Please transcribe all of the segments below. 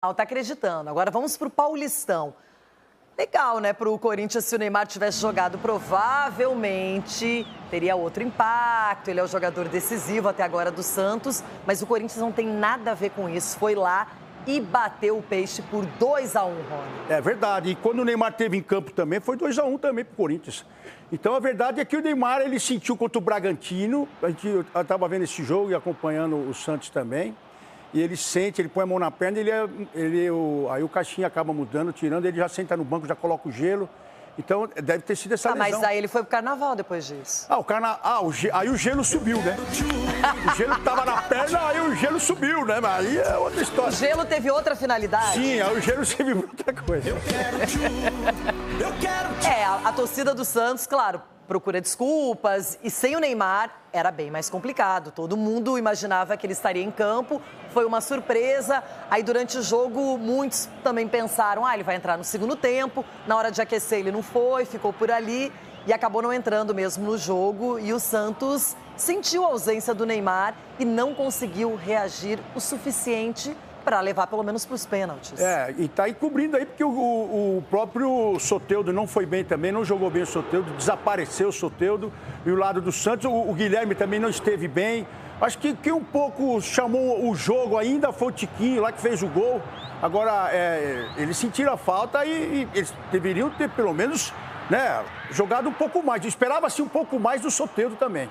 Tá acreditando. Agora vamos para o Paulistão. Legal, né? Para o Corinthians, se o Neymar tivesse jogado, provavelmente teria outro impacto. Ele é o jogador decisivo até agora do Santos, mas o Corinthians não tem nada a ver com isso. Foi lá e bateu o Peixe por 2-1, Rony. É verdade. E quando o Neymar teve em campo também, foi 2-1 também pro Corinthians. Então, a verdade é que o Neymar, ele sentiu contra o Bragantino. Eu estava vendo esse jogo e acompanhando o Santos também. E ele sente, ele põe a mão na perna, aí o caixinha acaba mudando, tirando, ele já senta no banco, já coloca o gelo. Então, deve ter sido essa lesão. Mas aí ele foi pro Carnaval depois disso. Aí o gelo subiu, né? O gelo estava na perna, aí o gelo subiu, né? Mas aí é outra história. O gelo teve outra finalidade? Sim, aí o gelo serviu para outra coisa. A torcida do Santos, claro, procura desculpas. E sem o Neymar, era bem mais complicado. Todo mundo imaginava que ele estaria em campo. Foi uma surpresa. Aí, durante o jogo, muitos também pensaram, ele vai entrar no segundo tempo. Na hora de aquecer, ele não foi, ficou por ali. E acabou não entrando mesmo no jogo. E o Santos sentiu a ausência do Neymar e não conseguiu reagir o suficiente para levar pelo menos para os pênaltis. E tá aí cobrindo aí, porque o próprio Soteldo não foi bem também, não jogou bem o Soteldo, desapareceu o Soteldo. E o lado do Santos, o Guilherme também não esteve bem. Acho que quem um pouco chamou o jogo ainda foi o Tiquinho, lá que fez o gol. Agora, eles sentiram a falta e eles deveriam ter, pelo menos, né, jogado um pouco mais. Esperava-se um pouco mais do Soteldo também.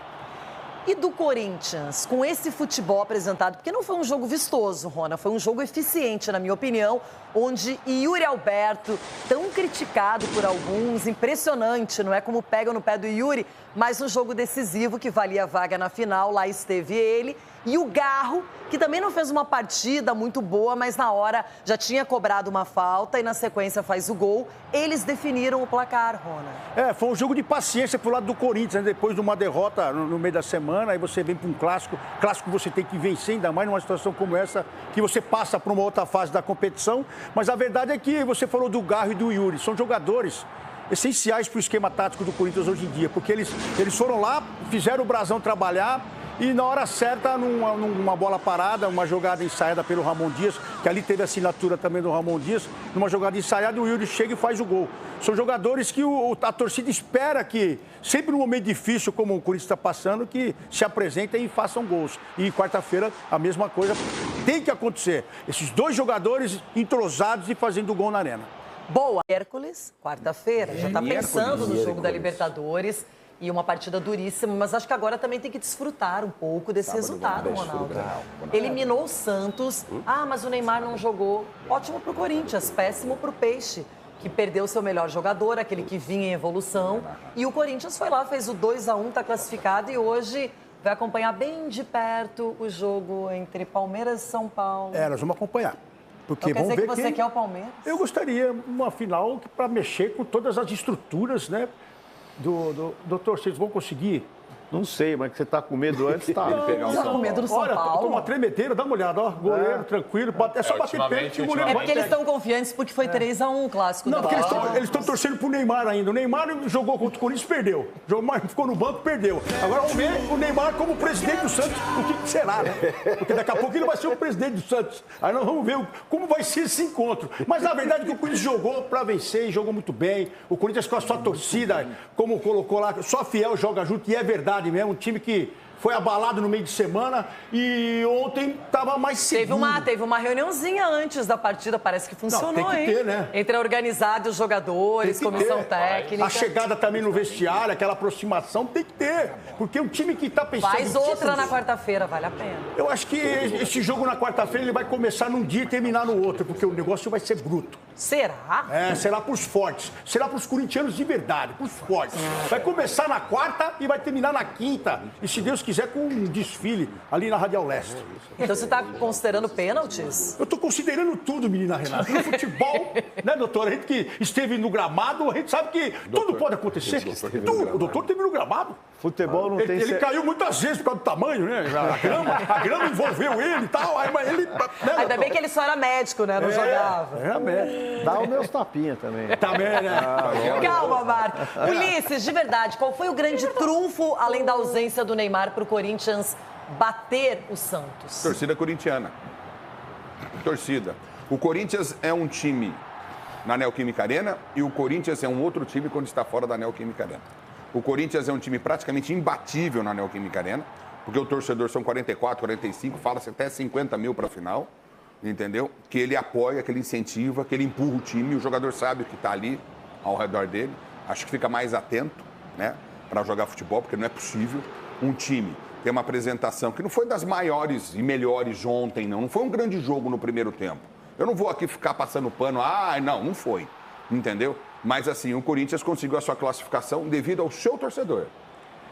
E do Corinthians, com esse futebol apresentado, porque não foi um jogo vistoso, Rona, foi um jogo eficiente, na minha opinião, onde Yuri Alberto, tão criticado por alguns, impressionante, não é como pega no pé do Yuri, mas um jogo decisivo que valia a vaga na final, lá esteve ele. E o Garro, que também não fez uma partida muito boa, mas na hora já tinha cobrado uma falta e na sequência faz o gol. Eles definiram o placar, Rona. Foi um jogo de paciência pro lado do Corinthians, né? Depois de uma derrota no meio da semana, aí você vem para um clássico. Clássico você tem que vencer, ainda mais numa situação como essa, que você passa para uma outra fase da competição. Mas a verdade é que você falou do Garro e do Yuri, são jogadores essenciais para o esquema tático do Corinthians hoje em dia, porque eles foram lá, fizeram o Brasão trabalhar. E na hora certa, numa bola parada, uma jogada ensaiada pelo Ramon Dias, que ali teve a assinatura também do Ramon Dias, numa jogada ensaiada, o Yuri chega e faz o gol. São jogadores que a torcida espera que, sempre num momento difícil como o Corinthians está passando, que se apresentem e façam gols. E quarta-feira, a mesma coisa tem que acontecer. Esses dois jogadores entrosados e fazendo gol na arena. Boa. Hércules, quarta-feira, já está pensando no jogo da Libertadores. E uma partida duríssima, mas acho que agora também tem que desfrutar um pouco desse resultado, Ronaldo. Eliminou o Santos. Mas o Neymar não jogou. Ótimo para o Corinthians, péssimo para o Peixe, que perdeu seu melhor jogador, aquele que vinha em evolução. E o Corinthians foi lá, fez o 2-1, está classificado e hoje vai acompanhar bem de perto o jogo entre Palmeiras e São Paulo. Nós vamos acompanhar. Porque então, quer vamos dizer ver que você quer o Palmeiras? Eu gostaria uma final para mexer com todas as estruturas, né? Doutor, vocês vão conseguir? Não sei, mas que você está com medo antes, tá? Tá com medo do São Paulo? Olha, uma tremedeira, dá uma olhada, ó. Goleiro, tranquilo, é só bater pênalti. É porque eles estão confiantes porque foi 3-1 o clássico. Não, porque eles estão torcendo pro Neymar ainda. O Neymar jogou contra o Corinthians, perdeu. Ficou no banco, perdeu. Agora vamos ver o Neymar como presidente do Santos, o que será, né? Porque daqui a pouco ele vai ser o presidente do Santos. Aí nós vamos ver como vai ser esse encontro. Mas a verdade é que o Corinthians jogou para vencer e jogou muito bem. O Corinthians com a sua torcida, como colocou lá, só fiel joga junto, e é verdade mesmo. Um time que foi abalado no meio de semana e ontem estava mais seguro. Teve uma reuniãozinha antes da partida, parece que funcionou, tem que ter, né? Entre a organizada e os jogadores, comissão técnica. A chegada também no vestiário, aquela aproximação, tem que ter. Porque o time que está pensando... Faz outra na quarta-feira, vale a pena. Eu acho que esse jogo na quarta-feira ele vai começar num dia e terminar no outro, porque o negócio vai ser bruto. Será? Será para os fortes. Será para os corintianos de verdade, para os fortes. Vai começar na quarta e vai terminar na quinta. E se Deus quiser, com um desfile ali na Radial Leste. Então você está considerando pênaltis? Eu estou considerando tudo, menina Renata. No futebol, né, doutor? A gente que esteve no gramado, a gente sabe que tudo pode acontecer. O doutor esteve no gramado. Futebol não tem... Ele caiu muitas vezes por causa do tamanho, né? A grama envolveu ele e tal. Mas ele... Né, ainda bem que ele só era médico, né? Não jogava. Era médico. Dá os meus tapinhas também. Também, né? Calma, Marco. Ulisses, de verdade, qual foi o grande trunfo, além da ausência do Neymar, para o Corinthians bater o Santos? Torcida corintiana. Torcida. O Corinthians é um time na Neoquímica Arena e o Corinthians é um outro time quando está fora da Neoquímica Arena. O Corinthians é um time praticamente imbatível na Neoquímica Arena, porque o torcedor são 44, 45, fala-se até 50 mil para a final, entendeu? Que ele apoia, que ele incentiva, que ele empurra o time, o jogador sabe o que está ali ao redor dele. Acho que fica mais atento, né, para jogar futebol, porque não é possível um time ter uma apresentação que não foi das maiores e melhores de ontem, não foi um grande jogo no primeiro tempo. Eu não vou aqui ficar passando pano, não foi, entendeu? Mas assim, o Corinthians conseguiu a sua classificação devido ao seu torcedor.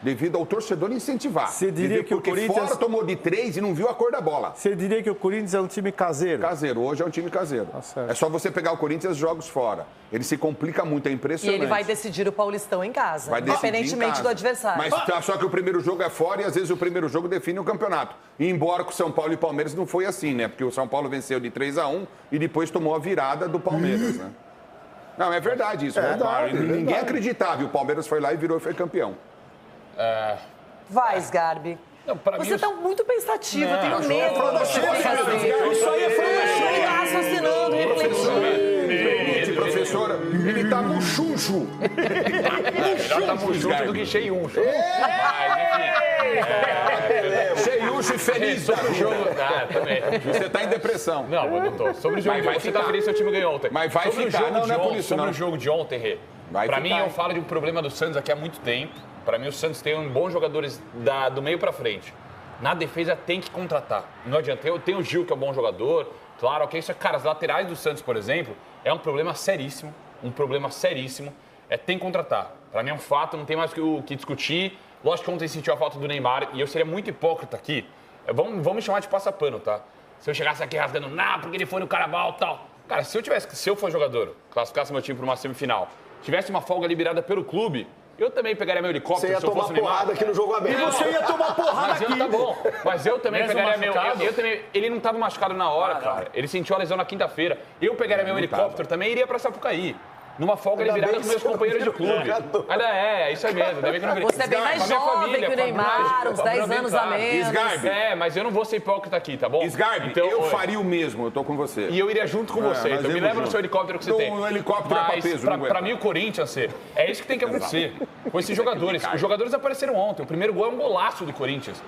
Devido ao torcedor incentivar. Você diria que o Corinthians... fora tomou de 3 e não viu a cor da bola. Você diria que o Corinthians é um time caseiro? Caseiro, hoje é um time caseiro. É só você pegar o Corinthians jogos fora. Ele se complica muito, é impressionante. E ele vai decidir o Paulistão em casa, vai independentemente do adversário. Mas só que o primeiro jogo é fora e às vezes o primeiro jogo define o campeonato. E embora com São Paulo e Palmeiras não foi assim, né? Porque o São Paulo venceu de 3-1 e depois tomou a virada do Palmeiras, né? Não, é verdade isso. Ninguém acreditava. E o Palmeiras foi lá e virou e foi campeão. Vai, Sgarbi. Não, você está muito pensativo, eu tenho medo do que você vai Isso aí é fazer. Ele está raciocinando, refletindo. Professora, ele tá muxuncho. Melhor tá muxuncho do que cheiuncho. Cheiuncho e feliz. Sobre o jogo. Também. Você tá em depressão. Não, eu não tô. Sobre o jogo de ontem, você tá feliz se o time ganhou ontem. Mas vai ficar. Não é por isso, sobre o jogo de ontem, Rê. Pra mim, eu falo de um problema do Santos aqui há muito tempo. Pra mim, o Santos tem bons jogadores do meio pra frente. Na defesa tem que contratar. Não adianta. Eu tenho o Gil, que é um bom jogador. Claro, ok. Isso é, cara, as laterais do Santos, por exemplo, é um problema seríssimo. Um problema seríssimo. Tem que contratar. Pra mim é um fato, não tem mais o que discutir. Lógico que ontem sentiu a falta do Neymar. E eu seria muito hipócrita aqui. Vamos me chamar de passapano, tá? Se eu chegasse aqui rasgando, porque ele foi no Carnaval e tal. Cara, se eu for jogador, classificasse meu time pra uma semifinal, tivesse uma folga liberada pelo clube, eu também pegaria meu helicóptero. Você ia tomar porrada aqui no jogo aberto. E você ia tomar porrada aqui. Tá bom. Mas eu também Mesmo pegaria meu... machucado? Ele não estava machucado na hora, cara. Ele sentiu a lesão na quinta-feira. Eu pegaria meu helicóptero também e iria pra Sapucaí. Numa folga liberada com meus companheiros de clube. Isso é mesmo. Ainda bem que eu não Você é bem mais jovem que o Neymar, uns 10 anos a menos. Mas eu não vou ser hipócrita aqui, tá bom? Sgarbi, então, eu faria o mesmo, eu tô com você. E eu iria junto com você. Então me leva no seu helicóptero que você tem. No helicóptero é pra peso, pra mim, o Corinthians, é isso que tem que acontecer com esses jogadores. Os jogadores apareceram ontem. O primeiro gol é um golaço do Corinthians.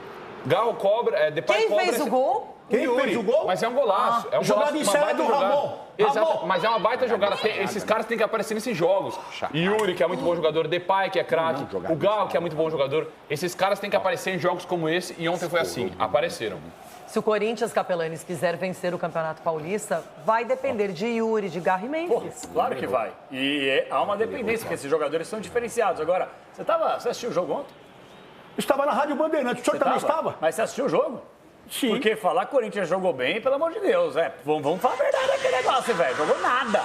Garro cobra, Depay cobra... Quem fez o gol? Quem fez o gol? Mas é um golaço. É um jogada golaço, em série do Ramon. Exato, mas é uma baita jogada. Esses caras têm que aparecer nesses jogos. Yuri, que é muito bom jogador, Depay, que é craque, o Garro, que é muito bom jogador. Esses caras têm que aparecer em jogos como esse e ontem foi assim. Apareceram. Se o Corinthians, Capelanes, quiser vencer o Campeonato Paulista, vai depender de Yuri, de Garro e Memphis. Claro que vai. E há uma dependência, porque esses jogadores são diferenciados. Agora, você assistiu o jogo ontem? Estava na Rádio Bandeirantes. O senhor também estava? Mas você assistiu o jogo? Sim. Porque falar que o Corinthians jogou bem, pelo amor de Deus, vamos falar a verdade aquele negócio, velho. Jogou nada.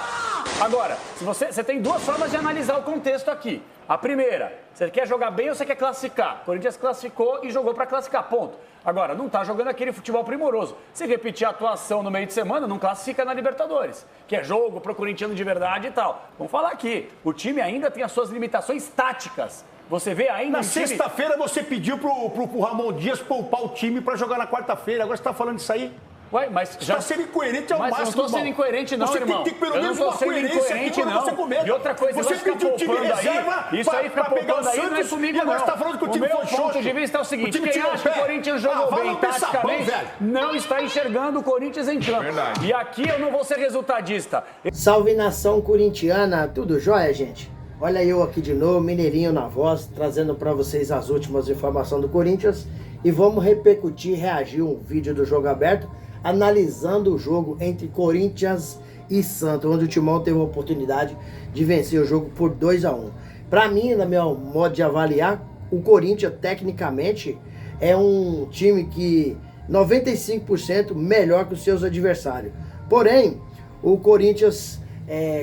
Agora, se você tem duas formas de analisar o contexto aqui. A primeira, você quer jogar bem ou você quer classificar? O Corinthians classificou e jogou para classificar, ponto. Agora, não tá jogando aquele futebol primoroso. Se repetir a atuação no meio de semana, não classifica na Libertadores, que é jogo pro corintiano de verdade e tal. Vamos falar aqui, o time ainda tem as suas limitações táticas. Você vê ainda... Na sexta-feira você pediu pro Ramon Dias poupar o time para jogar na quarta-feira. Agora você tá falando isso aí? Ué, mas você está sendo incoerente ao máximo, Mas não estou sendo incoerente não, irmão. Você tem que ter pelo menos uma coerência aqui quando você comenta. E outra coisa, você pediu o time reserva isso aí fica poupando aí, não é comigo, e agora você está falando que o time foi xoxo. O meu ponto de vista é o seguinte, quem acha que o Corinthians jogou bem taticamente, não está enxergando o Corinthians em campo. E aqui eu não vou ser resultadista. Salve nação corintiana, tudo jóia, gente? Olha eu aqui de novo, Mineirinho na voz, trazendo para vocês as últimas informações do Corinthians. E vamos repercutir, reagir um vídeo do Jogo Aberto, analisando o jogo entre Corinthians e Santos, onde o Timão teve a oportunidade de vencer o jogo por 2-1. Para mim, no meu modo de avaliar, o Corinthians, tecnicamente, é um time que 95% melhor que os seus adversários. Porém, o Corinthians,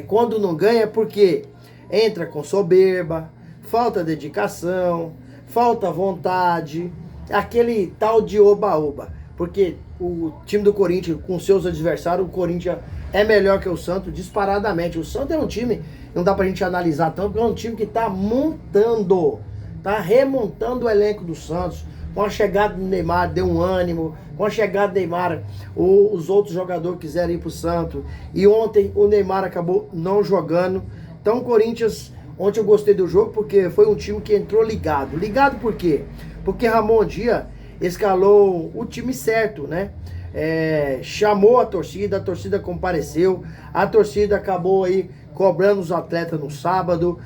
quando não ganha, é porque entra com soberba, falta dedicação, falta vontade, aquele tal de oba-oba. Porque o time do Corinthians, com seus adversários, o Corinthians é melhor que o Santos, disparadamente. O Santos é um time, não dá pra gente analisar tanto, porque é um time que tá montando, tá remontando o elenco do Santos, Com a chegada do Neymar, deu um ânimo. Com a chegada do Neymar, os outros jogadores quiseram ir pro Santos. E ontem o Neymar acabou não jogando. Então o Corinthians, ontem eu gostei do jogo porque foi um time que entrou ligado. Ligado por quê? Porque Ramon Dias escalou o time certo, né? Chamou a torcida compareceu. A torcida acabou aí cobrando os atletas no sábado.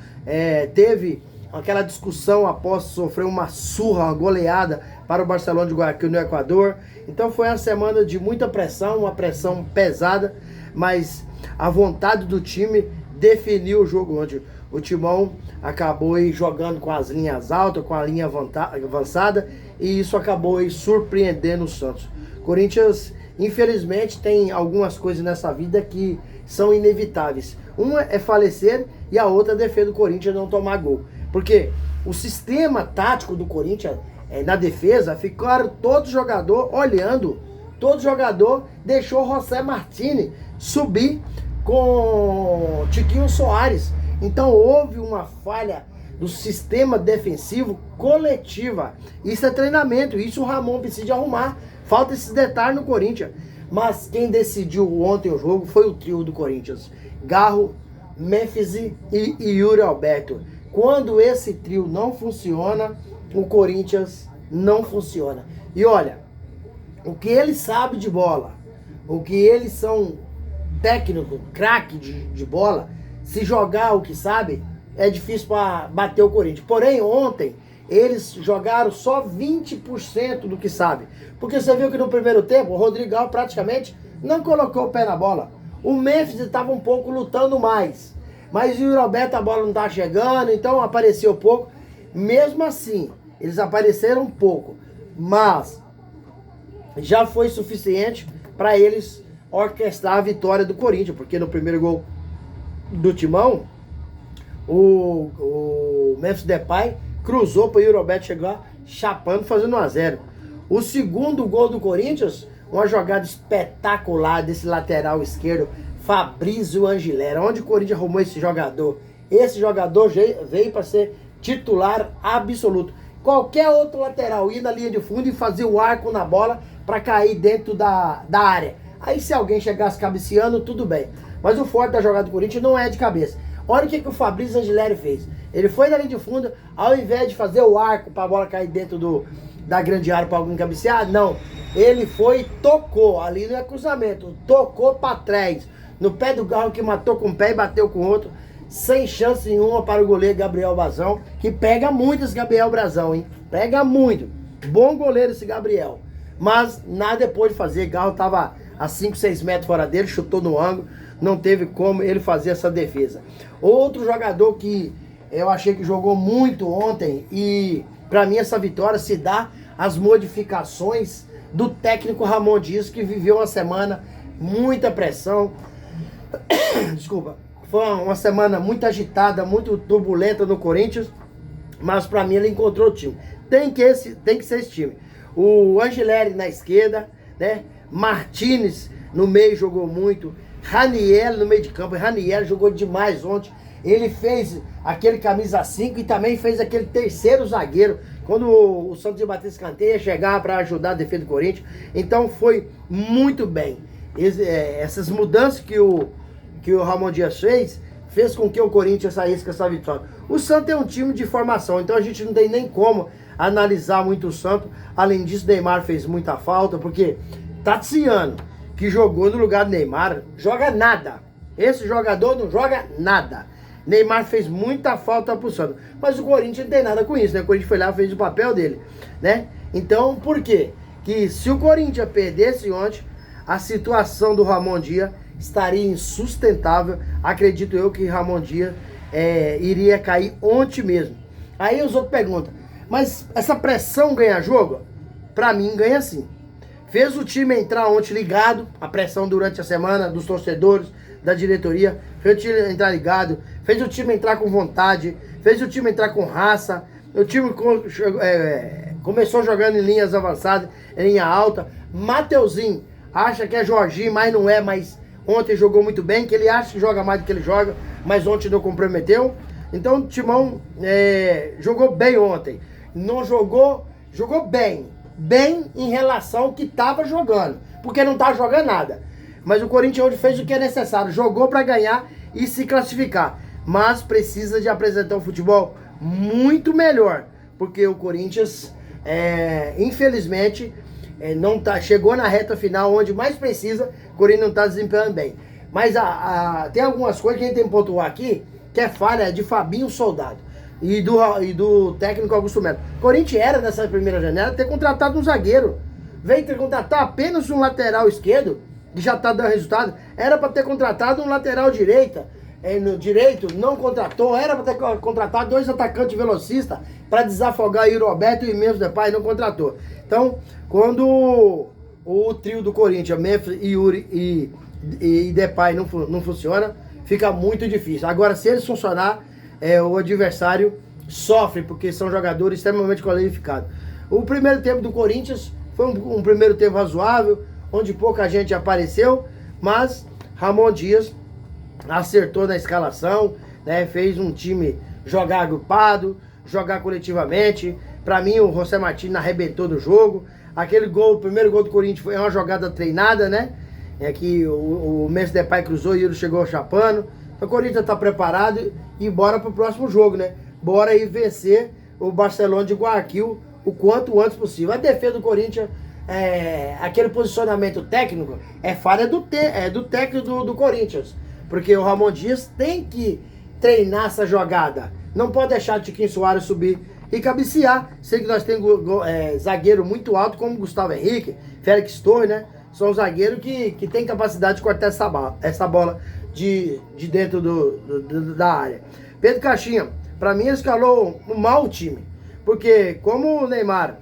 Teve aquela discussão após sofrer uma surra, uma goleada para o Barcelona de Guayaquil no Equador. Então foi uma semana de muita pressão, uma pressão pesada, mas a vontade do time definiu o jogo onde o Timão acabou aí jogando com as linhas altas, com a linha avançada, e isso acabou aí surpreendendo o Santos. Corinthians, infelizmente, tem algumas coisas nessa vida que são inevitáveis. Uma é falecer e a outra é defesa do Corinthians não tomar gol. Porque o sistema tático do Corinthians na defesa, ficaram todos os jogadores olhando, todo jogador deixou o José Martini subir com Tiquinho Soares. Então houve uma falha do sistema defensivo coletiva. Isso é treinamento, isso o Ramon precisa de arrumar. Falta esses detalhes no Corinthians. Mas quem decidiu ontem o jogo foi o trio do Corinthians. Garro, Memphis e Yuri Alberto. Quando esse trio não funciona, o Corinthians não funciona. E olha, o que eles sabem de bola, o que eles são técnico, craque de bola, se jogar o que sabe, é difícil para bater o Corinthians. Porém, ontem, eles jogaram só 20% do que sabe. Porque você viu que no primeiro tempo, o Rodrigão praticamente não colocou o pé na bola. O Memphis estava um pouco lutando mais. Mas o Roberto, a bola não estava chegando, então apareceu pouco. Mesmo assim, eles apareceram um pouco. Mas já foi suficiente para eles orquestrar a vitória do Corinthians. Porque no primeiro gol do Timão, o Memphis Depay cruzou para o Roberto chegar chapando, fazendo 1-0. O segundo gol do Corinthians, uma jogada espetacular desse lateral esquerdo, Fabrício Angilera. Onde o Corinthians arrumou esse jogador? Esse jogador veio para ser titular absoluto. Qualquer outro lateral ia na linha de fundo e fazia o arco na bola para cair dentro da área. Aí se alguém chegasse cabeceando, tudo bem. Mas o forte da jogada do Corinthians não é de cabeça. Olha o que o Fabrício Angilera fez. Ele foi na linha de fundo, ao invés de fazer o arco para a bola cair dentro da grande área para alguém cabecear, não. Ele foi e tocou, ali no cruzamento, tocou para trás, no pé do Garro, que matou com um pé e bateu com o outro, sem chance nenhuma para o goleiro Gabriel Brazão, que pega muito esse Gabriel Brazão, hein? Pega muito. Bom goleiro esse Gabriel. Mas nada depois de fazer, Garro estava a 5, 6 metros fora dele, chutou no ângulo, não teve como ele fazer essa defesa. Outro jogador que eu achei que jogou muito ontem, e para mim essa vitória se dá às modificações do técnico Ramon Dias, que viveu uma semana muita pressão. Desculpa. Foi uma semana muito agitada, muito turbulenta no Corinthians, mas para mim ele encontrou o time. Tem que ser esse time. O Angeleri na esquerda, né? Martínez no meio jogou muito. Raniel no meio de campo. Raniel jogou demais ontem. Ele fez aquele camisa 5 e também fez aquele terceiro zagueiro. Quando o Santos ia bater escanteio, chegava para ajudar a defesa do Corinthians. Então foi muito bem. Essas mudanças que o Ramon Dias fez com que o Corinthians saísse com essa vitória. O Santos é um time de formação, então a gente não tem nem como analisar muito o Santos. Além disso, Neymar fez muita falta, porque Tatsiano, que jogou no lugar do Neymar, joga nada. Esse jogador não joga nada. Neymar fez muita falta pro Santos. Mas o Corinthians não tem nada com isso, né? O Corinthians foi lá e fez o papel dele, né? Então, por quê? Que se o Corinthians perdesse ontem, a situação do Ramon Dias estaria insustentável. Acredito eu que Ramon Dias iria cair ontem mesmo. Aí os outros perguntam, mas essa pressão ganha jogo? Pra mim ganha sim. Fez o time entrar ontem ligado, a pressão durante a semana dos torcedores, da diretoria, fez o time entrar ligado, fez o time entrar com vontade, fez o time entrar com raça. O time começou jogando em linhas avançadas, em linha alta. Mateuzinho acha que é Jorginho, mas não é, mas ontem jogou muito bem, que ele acha que joga mais do que ele joga, mas ontem não comprometeu. Então o Timão jogou bem ontem. Não jogou Jogou bem em relação ao que estava jogando, porque não tá jogando nada. Mas o Corinthians hoje fez o que é necessário, jogou para ganhar e se classificar. Mas precisa de apresentar um futebol muito melhor, porque o Corinthians, infelizmente, não tá, chegou na reta final onde mais precisa, o Corinthians não está desempenhando bem. Mas tem algumas coisas que a gente tem que pontuar aqui, que é falha de Fabinho Soldado e do técnico Augusto Melo. O Corinthians era, nessa primeira janela, ter contratado um zagueiro. Veio ter contratar apenas um lateral esquerdo, que já está dando resultado. Era para ter contratado um lateral direito, não contratou. Era para ter contratado 2 atacantes velocistas para desafogar o Roberto e Memphis Depay, não contratou. Então, quando o trio do Corinthians, Memphis, Yuri e Depay não funciona, fica muito difícil. Agora, se eles funcionar, o adversário sofre, porque são jogadores extremamente qualificados. O primeiro tempo do Corinthians foi um primeiro tempo razoável, onde pouca gente apareceu, mas Ramon Dias acertou na escalação, né, fez um time jogar agrupado, jogar coletivamente. Para mim, o José Martins arrebentou do jogo. O primeiro gol do Corinthians foi uma jogada treinada, né? Que o Memphis Depay cruzou e ele chegou chapando. Então o Corinthians está preparado e bora pro próximo jogo, né? Bora aí vencer o Barcelona de Guayaquil o quanto antes possível. A defesa do Corinthians, aquele posicionamento técnico, é falha do técnico do Corinthians. Porque o Ramon Dias tem que treinar essa jogada. Não pode deixar o Tiquinho Soares subir e cabecear. Sei que nós temos zagueiro muito alto, como Gustavo Henrique, Félix Torres, né? São zagueiros que tem capacidade de cortar essa bola de dentro da área. Pedro Caixinha, para mim, ele escalou mal o time. Porque como o Neymar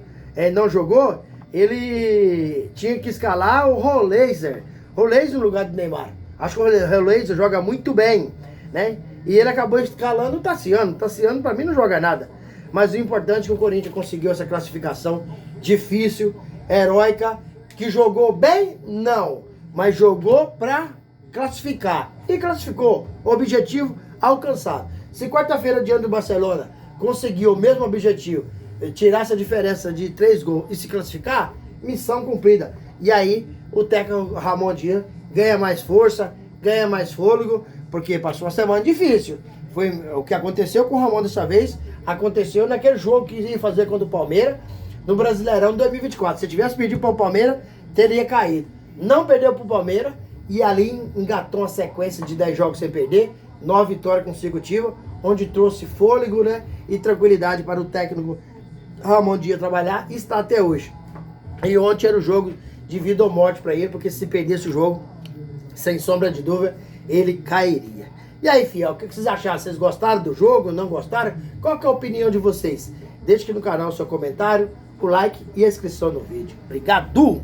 não jogou, ele tinha que escalar o Roleiser no lugar do Neymar. Acho que o Roleiser joga muito bem, né? E ele acabou escalando o Tassiano. O Tassiano, para mim, não joga nada. Mas o importante é que o Corinthians conseguiu essa classificação difícil, heróica, que jogou bem? Não. Mas jogou para classificar. E classificou. Objetivo alcançado. Se quarta-feira, diante do Barcelona, conseguiu o mesmo objetivo, tirar essa diferença de 3 gols e se classificar, missão cumprida. E aí, o técnico Ramon Dias ganha mais força, ganha mais fôlego, porque passou uma semana difícil. Foi o que aconteceu com o Ramon dessa vez, aconteceu naquele jogo que ia fazer contra o Palmeiras, no Brasileirão 2024. Se tivesse perdido para o Palmeiras, teria caído. Não perdeu para o Palmeiras e ali engatou uma sequência de 10 jogos sem perder, 9 vitórias consecutivas, onde trouxe fôlego, né, e tranquilidade para o técnico Ramon Dias trabalhar, e está até hoje. E ontem era o jogo de vida ou morte para ele, porque se perdesse o jogo, sem sombra de dúvida, ele cairia. E aí, fiel, o que vocês acharam? Vocês gostaram do jogo? Não gostaram? Qual que é a opinião de vocês? Deixe aqui no canal o seu comentário, o like e a inscrição no vídeo. Obrigado!